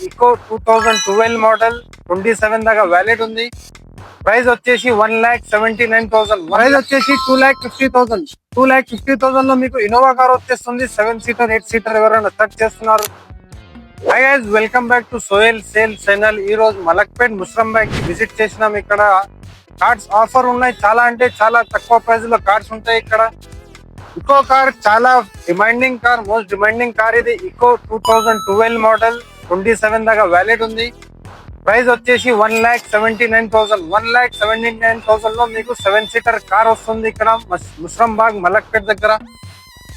ఇకో 2012 model 27 దాకా valid ఉంది. Price వచ్చేసి 1,79,000. ప్రైస్ వచ్చేసి 2,50,000. 2,50,000 లో మీకు ఇన్నోవా కార్ వచ్చేస్తుంది. 7 సీటర్ 8 సీటర్ ఎవరైనా సెర్చ్ చేస్తున్నారు. Hi guys, welcome back to Sohel sale channel. ఈ రోజు మలక్పేట్ ముస్రంబాగ్ కి విజిట్ చేసినాం. ఇక్కడ కార్డ్స్ ఆఫర్ ఉన్నాయి. చాలా అంటే చాలా తక్కువ ప్రైస్ లో కార్డ్స్ ఉంటాయి ఇక్కడ. ఇకో కార్ చాలా demanding car, most demanding car ఇది. ఇకో 2012 మోడల్ 27 దాకా వ్యాలిడ్ ఉంది. ప్రైస్ వచ్చేసి 1,79,000. 1,79,000 లో మీకు 7 సీటర్ కార్ వస్తుంది ఇక్కడ ముస్రంబాగ్ మలక్పేట్ దగ్గర.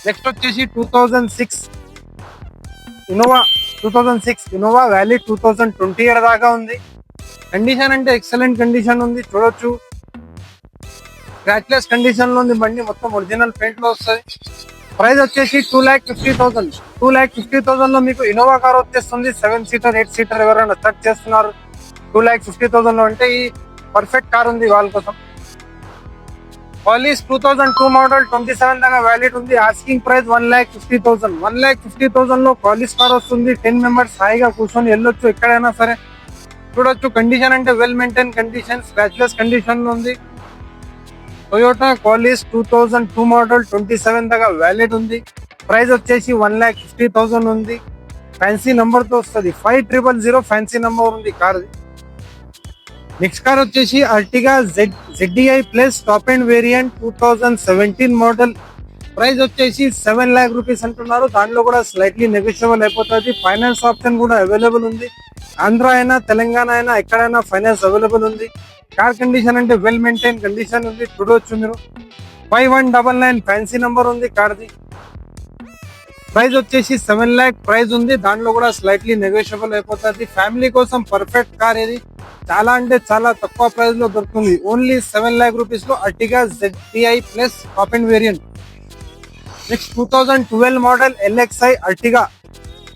నెక్స్ట్ వచ్చేసి 2006 ఇన్నోవా వ్యాలీ 2020 ఇయర్ దాకా ఉంది. కండిషన్ అంటే ఎక్సలెంట్ కండిషన్ ఉంది, చూడొచ్చు. స్క్రాచ్లెస్ కండిషన్ లో ఉంది బండి, మొత్తం ఒరిజినల్ పెయింట్ లో వస్తుంది. ప్రైస్ వచ్చేసి 2,50,000. 2,50,000 లో మీకు ఇన్నోవా కార్ వచ్చేస్తుంది. 7 సీటర్ 8 సీటర్ ఎవరైనా సెర్చ్ చేస్తున్నారు. 2,50,000 లో అంటే ఈ పర్ఫెక్ట్ కార్ ఉంది వాళ్ళ కోసం. పాలిస్ 2002 మోడల్ 27 దాకా వ్యాలిడ్ ఉంది. Asking price 1,50,000. 1,50,000 లో పాలిస్ కార్ వస్తుంది. 10 మెంబర్స్ హాయిగా కూర్చొని వెళ్ళొచ్చు ఎక్కడైనా సరే. చూడొచ్చు కండిషన్ అంటే well maintain condition, scratchless condition లో ఉంది. టొయోటా కాలిస్ 2002 మోడల్ 27 దాకా వ్యాలిడ్ ఉంది. ప్రైస్ వచ్చేసి 1,50,000 ఉంది. ఫ్యాన్సీ నంబర్ తో వస్తుంది. 5000 ఫ్యాన్సీ నంబర్ ఉంది కార్. నెక్స్ట్ కార్ వచ్చేసి అర్టిగా ZDI plus top and variant 2017 model. Price వచ్చేసి 7 lakh రూపీస్ అంటున్నారు. దాంట్లో కూడా స్లైట్లీ నెగోషియబుల్ అయిపోతుంది. ఫైనాన్స్ ఆప్షన్ కూడా అవైలబుల్ ఉంది. ఆంధ్ర అయినా తెలంగాణ అయినా ఎక్కడైనా ఫైనాన్స్ అవైలబుల్ ఉంది. కార్ కండిషన్ అంటే వెల్ మెయింటైన్ కండిషన్ ఉంది, చూడవచ్చు మీరు. 5199 ఫ్యాన్సీ నంబర్ ఉంది కార్ది. ప్రైస్ వచ్చేసి 7 lakh ప్రైస్ ఉంది. దాంట్లో కూడా స్లైట్లీ నెగోషియబుల్ అయిపోతుంది. ఫ్యామిలీ కోసం పర్ఫెక్ట్ కార్ ఇది. చాలా అంటే చాలా తక్కువ ప్రైస్ లో దొరుకుతుంది. ఓన్లీ 7 lakh రూపీస్ లో అర్టిగా ZDI plus top and variant. Next 2012 model LXI అర్టిగా.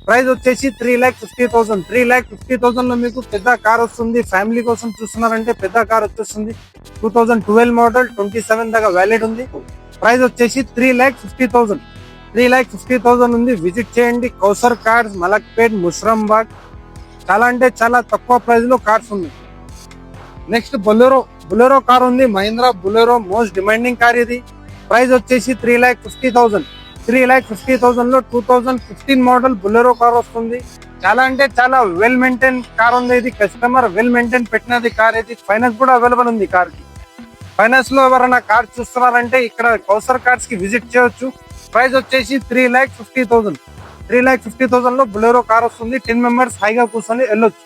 Price వచ్చేసి 3,50,000. 3,50,000 లో మీకు పెద్ద కార్ వస్తుంది. ఫ్యామిలీ కోసం చూస్తున్నారంటే పెద్ద కార్ వచ్చేస్తుంది. 2012 మోడల్ 27 దాకా వ్యాలిడ్ ఉంది. ప్రైస్ వచ్చేసి 3,50,000. 3,50,000 ఉంది. విజిట్ చేయండి. కౌసర్ కార్స్, మలక్పేట్, ముస్రంబాగ్. చాలా అంటే చాలా తక్కువ ప్రైస్ లో కార్స్ ఉన్నాయి. నెక్స్ట్ బొలెరో కార్ ఉంది. Mahindra Bolero most demanding car ఇది. ప్రైస్ వచ్చేసి 3,50,000. 3,50,000 లో 2015 మోడల్ బొలెరో కార్ వస్తుంది. చాలా అంటే చాలా వెల్ మెయింటైన్ కార్ ఉంది ఇది. కస్టమర్ వెల్ మెయింటైన్ పెట్టినది కార్ ఇది. ఫైనాన్స్ కూడా అవైలబుల్ ఉంది కార్ కి. ఫైనాన్స్ లో ఎవరైనా కార్ చూస్తున్నారంటే ఇక్కడ కౌసర్ కార్స్ కి విజిట్ చేయొచ్చు. ప్రైస్ వచ్చేసి 3,50,000. 3,50,000 లో బొలెరో కార్ వస్తుంది. 10 మెంబర్స్ హాయిగా కూర్చొని వెళ్ళొచ్చు.